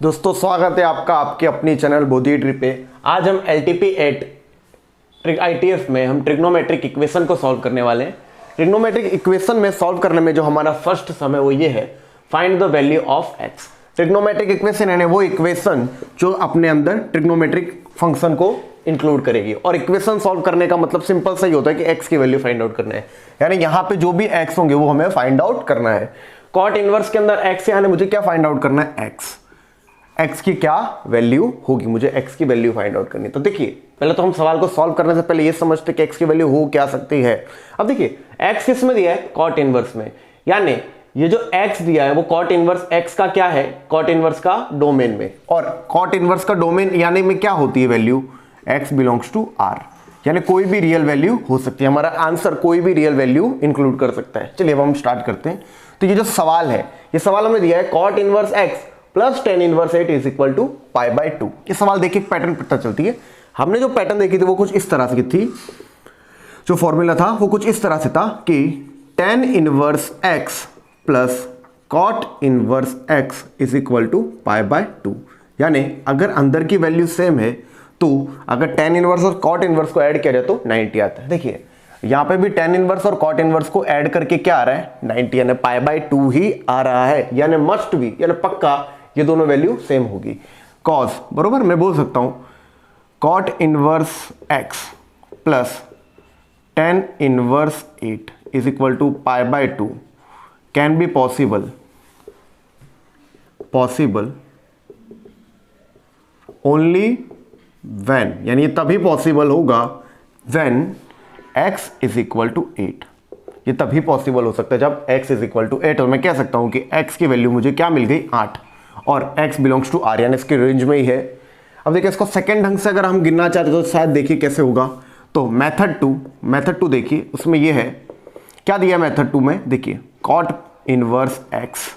दोस्तों स्वागत है आपका आपके अपनी चैनल बोधी ट्री पे। आज हम LTP8 ITF में हम ट्रिग्नोमेट्रिक इक्वेशन को सॉल्व करने वाले हैं। ट्रिग्नोमेट्रिक इक्वेशन में सॉल्व करने में जो हमारा फर्स्ट सम है वो ये है, find the value of x। Trigonometric equation यानी वो इक्वेशन जो अपने अंदर ट्रिग्नोमेट्रिक फंक्शन को इंक्लूड करेगी। और इक्वेशन सॉल्व करने का मतलब सिंपल सा ही होता है कि x की वैल्यू फाइंड आउट करना है, यानी यहाँ पे जो भी x होंगे वो हमें फाइंड आउट करना है। कॉट इनवर्स के अंदर x यानी मुझे क्या फाइंड आउट करना है, x की क्या वैल्यू होगी, मुझे x की वैल्यू फाइंड आउट करनी है। तो देखिए पहले तो हम सवाल को सॉल्व करने से पहले ये समझते कि x की वैल्यू हो क्या सकती है। अब देखिए x किस में दिया है, कॉट इनवर्स में, यानी ये जो x दिया है वो कॉट इनवर्स x का क्या है, कॉट इनवर्स का डोमेन में। और कॉट इनवर्स का डोमेन यानी में क्या होती है value, x belongs to r, यानी कोई भी रियल वैल्यू हो सकती है। हमारा आंसर कोई भी रियल वैल्यू इंक्लूड कर सकता है। चलिए अब हम स्टार्ट करते हैं। तो ये जो सवाल है, ये सवाल हमें दिया है cot inverse x plus tan inverse 8 is equal to π/2। ये सवाल देखिए पैटर्न पता चलती है। हमने जो पैटर्न देखी थी वो कुछ इस तरह से की थी, जो फॉर्मूला था वो कुछ इस तरह से था कि tan inverse x plus cot inverse x is equal to π/2। यानी अगर अंदर की वैल्यू सेम है तो अगर tan इनवर्स और cot इनवर्स को ऐड किया जाए तो 90 आता है। देखिए यहां पे भी tan इनवर्स और cot इनवर्स को ऐड करके क्या आ रहा है, 90, यानी π/2 ही आ रहा है, यानी मस्ट भी, यानी पक्का ये दोनों वैल्यू सेम होगी। cos बरोबर मैं बोल सकता हूं cot inverse x plus tan inverse 8 is equal to π/2 can be possible only when, यानी ये तभी पॉसिबल होगा when x is equal to 8। ये तभी पॉसिबल हो सकता है जब x इज इक्वल टू 8। और मैं कह सकता हूं कि x की वैल्यू मुझे क्या मिल गई, 8, और x बिलोंग्स टू r, यानी इसके रेंज में ही है। अब देखिए इसको सेकंड ढंग से अगर हम गिनना चाहते तो शायद देखिए कैसे होगा। तो मेथड टू देखिए उसमें ये है, क्या दिया मेथड 2 में, देखिए cot inverse x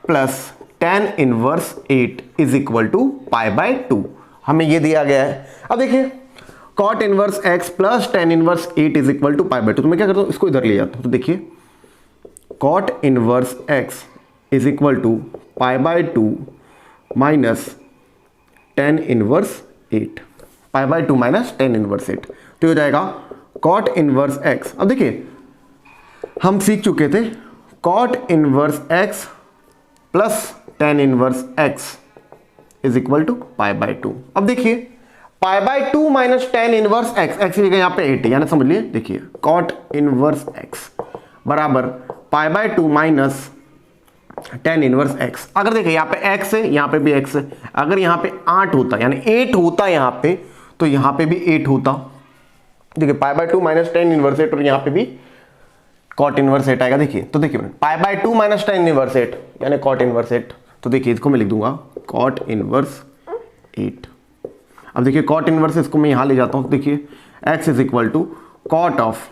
plus tan inverse 8 is equal to π/2, हमें ये दिया गया है। अब देखिए cot inverse x plus tan inverse 8 is equal to π/2, तो मैं क्या करता हूँ, इसको इधर ले जाता हूँ। तो देखिए cot inverse x is equal to π/2 minus tan inverse 8, π/2 minus tan inverse 8, तो हो जाएगा cot इनवर्स x। अब देखिए हम सीख चुके थे cot inverse x plus tan inverse x is equal to π/2। अब देखिए π/2 माइनस tan इनवर्स x की जगह यहाँ पे 8 है, यानी समझ लिए, देखिए cot इनवर्स x बराबर π/2 माइनस tan इनवर्स x। अगर देखिए यहाँ पे x है, यहाँ पे भी x है, अगर यहाँ पे 8 होता यानी 8 होता यहाँ पे, तो यहाँ पे भी 8 होता। देखिए π/2 माइनस tan इनवर्स 8, और यहाँ पे भी cot इनवर्स 8 आएगा। देखिए तो देखिए π/2 माइनस tan इनवर्स 8 यानी cot इनवर्स 8, तो देखिए इसको मैं लिख दूंगा cot इनवर्स 8। अब देखिए cot इनवर्स इसको मैं यहाँ ले जाता हूँ। देखिए x is equal to cot of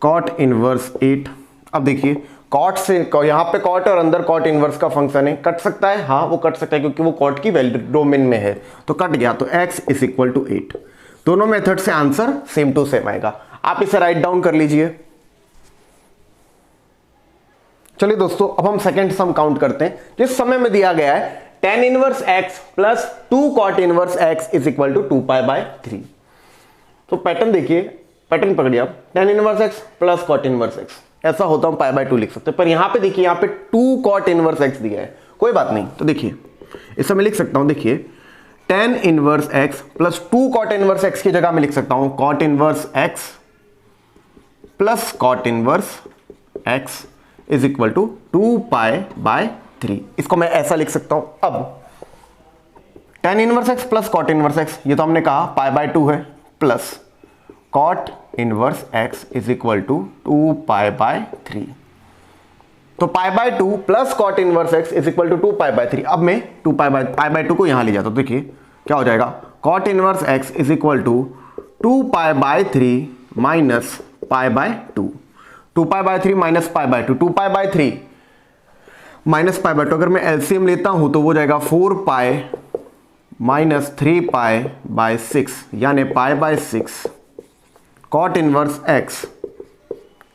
cot inverse 8। अब देखिए cot से यहाँ पे cot और अंदर cot इनवर्स का फंक्शन है, कट सकता है, हाँ वो कट सकता है क्योंकि वो cot की वैल्यू डोमेन में है, तो कट गया, तो x इज इक्वल टू 8। दोनों मेथड से आंसर सेम टू सेम आएगा। आप इसे राइट डाउन कर लीजिए। चलिए दोस्तों अब हम सेकंड सम काउंट करते हैं। जिस समय में दिया गया है tan inverse x plus 2 cot inverse x is equal to 2π/3। तो पैटर्न देखिए, पैटर्न पकड़िए आप, tan inverse x plus cot inverse x, ऐसा होता हम π/2 लिख सकते हैं, पर यहां पे देखिए यहाँ पे 2 cot इनवर्स x दिया है, कोई बात नहीं। तो देखिए इसे मैं लिख सकता हूं, देखिए tan inverse x plus 2 cot inverse x की जगह मैं लिख सकता हूं cot inverse x plus cot inverse x is equal to 2π/3। इसको मैं ऐसा लिख सकता हूं। अब tan inverse x plus cot inverse x, ये तो हमने कहा π/2 है, plus cot inverse x is equal to 2π/3। तो π/2 plus cot inverse x is equal to 2π/3। अब मैं 2π/2 को यहां ले जाता हूं। देखिए क्या हो जाएगा, cot inverse x is equal to 2π/3 minus π/2, 2π/3 minus π/2, 2π/3 minus π/2, अगर मैं एलसीएम लेता हूं तो वो जाएगा 4π माइनस 3π/6, यानी π/6 cot inverse x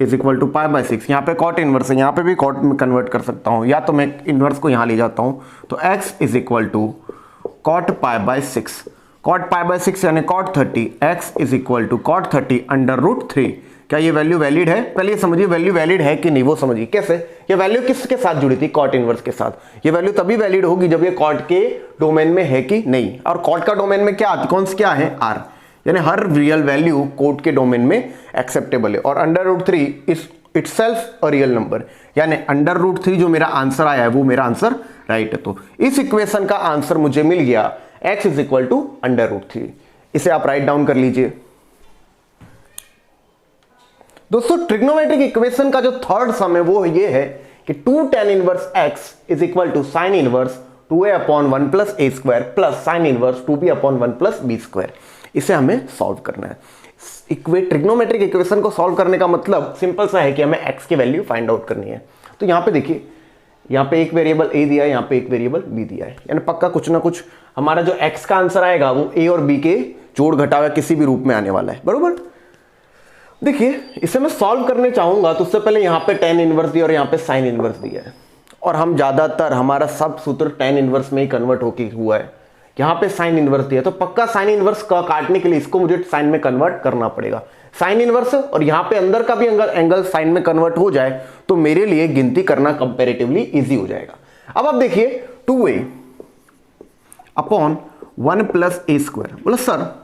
is equal to pi by 6, यहाँ पे कॉट इनवर्स है, यहाँ पे भी कॉट में कन्वर्ट कर सकता हूँ, या तो मैं इनवर्स को यहाँ ले जाता हूँ, तो x is equal to cot pi by 6, cot pi by 6 यानी cot 30, x is equal to cot 30 under root 3। क्या ये वैल्यू वैलिड है? पहले ये समझिए वैल्यू वैलिड है कि नहीं, वो समझिए कैसे। ये वैल्यू किसके साथ जुड़ी थी? कॉट इनवर्स के साथ। ये वैल्यू तभी वैलिड होगी जब ये कॉट के डोमेन में है कि नहीं, और कॉट का डोमेन में क्या आती, कौन सी क्या है? r, यानी हर रियल वैल्यू कोट के डोमेन में एक्सेप्टेबल है, और अंडर root 3 is itself a real number, यानी अंडर रूट 3 जो मेरा आंसर आया है वो मेरा आंसर राइट है। तो इस इक्वेशन का आंसर मुझे मिल गया x is equal to under root 3। इसे आप राइट डाउन कर लीजिए। दोस्तों ट्रिग्नोमेट्रिक इक्वेशन का जो थर्ड सम है वो ये है कि 2 tan inverse x is equal to sine inverse 2a upon 1 plus a square plus sine inverse 2b upon 1 plus b square. इसे हमें सॉल्व करना है। ट्रिग्नोमेट्रिक इक्वेशन को सॉल्व करने का मतलब सिंपल सा है कि हमें x की वैल्यू फाइंड आउट करनी है। तो यहाँ पे देखिए, यहाँ पे एक वेरिएबल a दिया है, यहाँ पे एक वेरिएबल b दिया है, यानी पक्का कुछ ना कुछ हमारा जो x का आंसर आएगा वो a और b के जोड़ घटाव किसी भी रूप में आने वाला है, बरोबर। देखिए इसे मैं सॉल्व करने चाहूंगा तो उससे पहले यहाँ पे tan इनवर्स दिया और यहाँ पे साइन इनवर्स दिया है, और हम ज्यादातर हमारा सब सूत्र tan इनवर्स में ही कन्वर्ट होके हुआ है। यहाँ पे साइन इनवर्स दिया तो पक्का साइन इनवर्स का काटने के लिए इसको मुझे साइन में कन्वर्ट करना पड़ेगा। साइन इनवर्स और यहाँ पे अंदर का भी एंगल साइन में कन्वर्ट हो जाए तो मेरे लिए गिनती करना कंपैरेटिवली इजी हो जाएगा। अब आप देखिए 2a upon 1 plus a square. बोला सर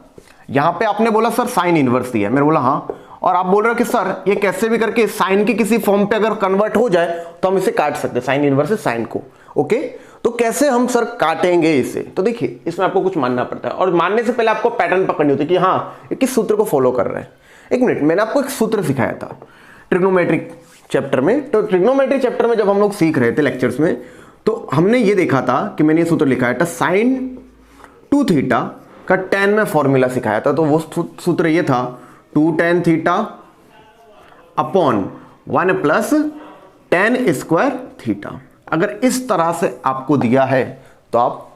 यहाँ पे आपने बोला सर साइन इनवर्स दिया है, मैंने बोला हाँ, और आप बोल रहे हो कि सर ये कैसे भी करके साइन की किसी फॉर्म पे अगर कन्वर्ट हो जाए तो हम इसे काट सकते हैं, साइन इनवर्स से साइन को। ओके, तो कैसे हम सर काटेंगे इसे? तो देखिए इसमें आपको कुछ मानना पड़ता है, और मानने से पहले आपको पैटर्न पकड़नी होती है कि हाँ ये किस सूत्र को फॉलो कर रहे हैं। एक मिनट, मैंने आपको एक सूत्र सिखाया था ट्रिग्नोमेट्रिक चैप्टर में। तो ट्रिग्नोमेट्रिक चैप्टर में जब हम लोग सीख रहे थे लेक्चर्स में, तो हमने ये देखा था कि मैंने ये सूत्र लिखाया था साइन 2 थीटा का tan में फॉर्मूला सिखाया था। तो वो सूत्र ये था 2 tan theta upon 1 plus tan square theta. अगर इस तरह से आपको दिया है तो आप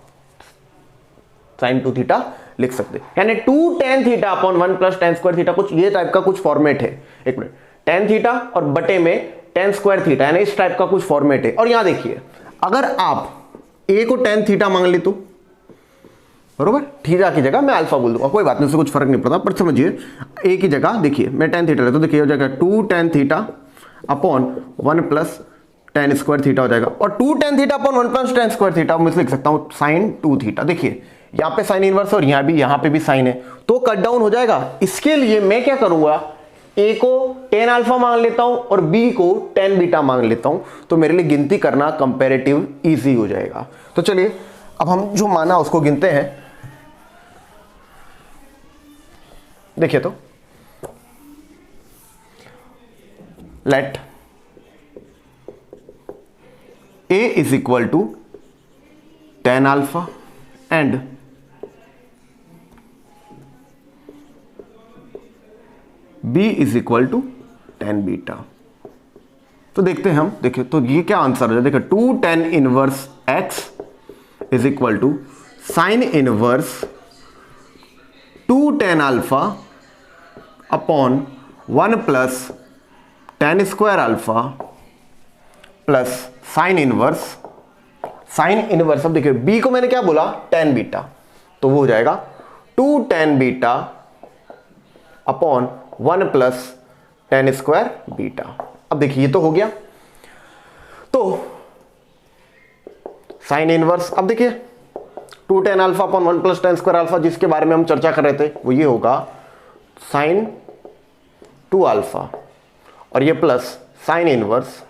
साइन 2 थीटा लिख सकते हैं, यानी 2 tan theta upon 1 plus tan square theta, कुछ ये टाइप का कुछ फॉर्मेट है। एक मिनट, tan थीटा और बटे में tan स्क्वायर थीटा, यानी इस टाइप का कुछ फॉर्मेट है। और यहां देखिए अगर आप a को tan थीटा मांग ले तो बरोबर, थीटा की जगह मैं अल्फा बोल दूंगा, कोई बात नहीं, उससे कुछ फर्क नहीं पड़ता। पर समझिए a की जगह देखिए मैं tan थीटा लेता, तो देखिए हो जाएगा 2 tan theta upon 1 plus tan square theta हो जाएगा, और 2 tan theta upon 1 plus tan square theta मैं लिख सकता हूं साइन 2 थीटा। देखिए यहाँ पे साइन इनवर्स और यहाँ पे भी साइन है, तो कट डाउन हो जाएगा। इसके लिए मैं क्या करूंगा, a को tan अल्फा मांग लेता हूं और b को tan बीटा मांग लेता हूं, तो मेरे लिए गिनती करना कंपैरेटिव इजी हो जाएगा। तो चलिए अब हम जो माना उसको गिनते हैं। देखिए तो let a is equal to tan alpha and b is equal to tan beta. तो देखते हैं हम, देखिए तो ये क्या आंसर हो जाए, देखिए 2 tan inverse x is equal to sine inverse 2 tan alpha upon 1 plus tan square alpha plus sine inverse अब देखिए b को मैंने क्या बोला tan बीटा, तो वो हो जाएगा 2 tan beta upon 1 plus tan square beta. अब देखिए ये तो हो गया, तो साइन इनवर्स, अब देखिए 2 tan alpha upon 1 plus tan square alpha जिसके बारे में हम चर्चा कर रहे थे वो ये होगा साइन 2 अल्फा, और ये प्लस साइन इनवर्स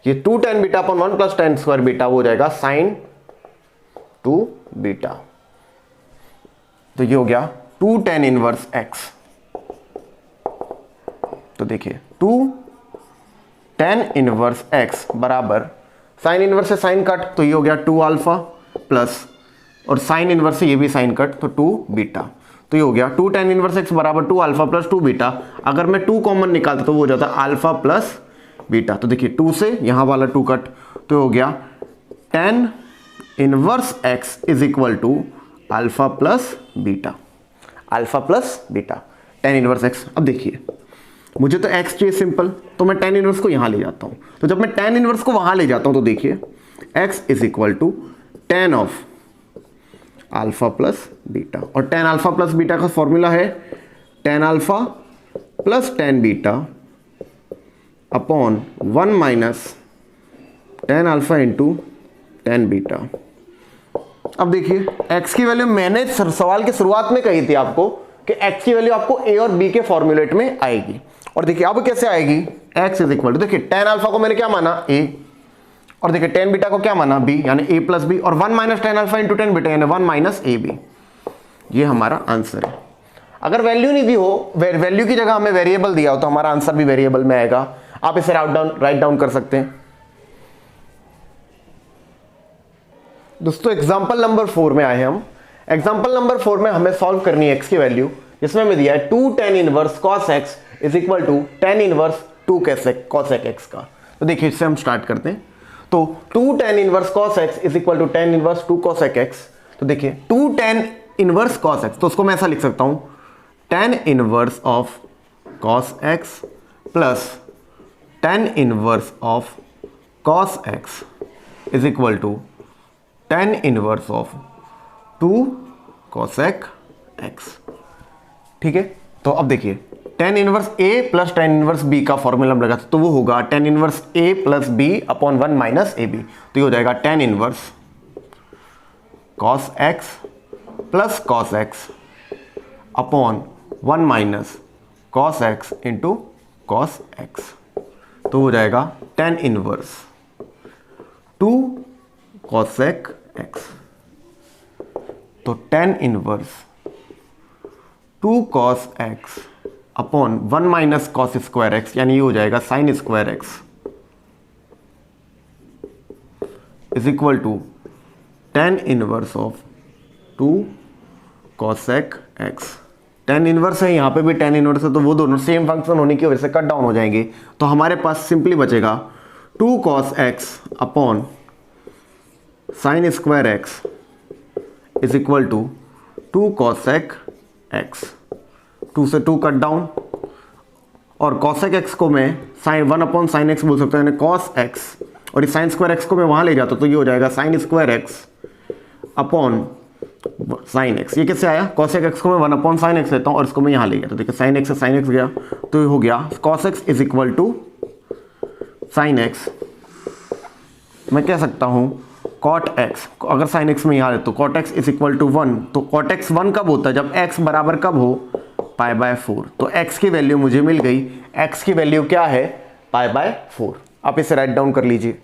ये 2 tan beta upon 1 plus tan square beta, वो हो जाएगा साइन 2 बीटा। तो ये हो गया 2 tan इनवर्स x। तो देखिए 2 tan इनवर्स x बराबर साइन इनवर्स से साइन कट, तो ये हो गया 2 अल्फा प्लस, और साइन इनवर्स से ये भी साइन कट, तो 2 बीटा। तो ये हो गया 2 tan इनवर्स x बराबर 2 अल्फा प्लस 2 बीटा। अगर मैं 2 कॉमन निकालता तो वो हो जाता अल्फा प्लस बीटा। तो देखिए 2 से यहां वाला 2 कट, तो हो गया tan inverse x is equal to alpha plus beta, alpha plus beta tan inverse x। अब देखिए मुझे तो x चाहिए सिंपल, तो मैं tan इनवर्स को यहाँ ले जाता हूँ। तो जब मैं tan इनवर्स को वहाँ ले जाता हूँ तो देखिए x is equal to tan of alpha plus beta, और tan अल्फा प्लस बीटा का फॉर्मूला है tan alpha plus tan beta upon 1 minus tan alpha into tan beta. अब देखिए x की वैल्यू मैंने सवाल की शुरुआत में कही थी आपको कि x की वैल्यू आपको a और b के फॉर्मूलेट में आएगी, और देखिए अब कैसे आएगी, x इज इक्वल टू, देखिए tan अल्फा को मैंने क्या माना a, और देखिए tan बीटा को क्या माना b, यानी a प्लस बी, और 1 minus tan alpha into tan beta यानी 1 माइनस ए बी। ये हमारा आंसर है। अगर वैल्यू नहीं दी हो, वैल्यू की जगह हमें वेरिएबल दिया हो तो हमारा आंसर भी वेरिएबल में आएगा। आप इसे राइट डाउन कर सकते हैं। दोस्तों एग्जाम्पल नंबर 4 में आए हैं हम। एग्जाम्पल नंबर 4 में हमें सॉल्व करनी है x की वैल्यू, जिसमें हमें दिया है 2 tan inverse cos x is equal to tan inverse 2 cosec x का। तो देखिए इससे हम स्टार्ट करते हैं। तो 2 tan inverse cos x is equal to tan inverse 2 cosec x। तो देखिए 2 tan इनवर्स cos x, तो उसको मैं ऐसा लिख सकता हूं tan inverse of cos x plus tan inverse of cos x is equal to tan inverse of 2 cosec x। ठीक है, तो अब देखिए tan inverse a plus tan inverse b का फॉर्मूला हम लगाते तो वो होगा tan inverse a plus b upon 1 minus A B. तो ये हो जाएगा tan inverse cos x plus cos x upon 1 minus cos x into cos x। तो हो जाएगा tan इनवर्स 2 cosec x। तो tan inverse 2 cos x upon 1 minus cos square x, यानी ये हो जाएगा sin square x is equal to tan inverse of 2 cosec x। tan inverse है, यहाँ पे भी tan इनवर्स है, तो वो दोनों सेम फंक्शन होने की वजह से कट डाउन हो जाएंगे। तो हमारे पास सिंपली बचेगा 2 cos x upon sin square x is equal to 2 cosec x। 2 से 2 कट डाउन, और cosec x को मैं sin 1 अपॉन sin x बोल सकता हूँ, यानी cos x, और इस sin स्क्वायर x को मैं वहाँ ले जाता हूँ तो ये हो जाएगा sin square x upon sin x। ये कैसे आया, cosec x को मैं 1 अपॉन sin x लेता हूँ और इसको मैं यहाँ ले गया, तो देखिए sin x से sin x गया, तो ये हो गया cos x is equal to sin x। मैं कह सकता हूँ cot x, अगर sin x में यहाँ ले तो cot x is equal to 1। तो cot x 1 कब होता है, जब x बराबर कब हो, π/4। तो x की वैल्यू मुझे मिल गई, x की वैल्यू क्या है, π/4। आप इसे राइट डाउन कर लीजिए।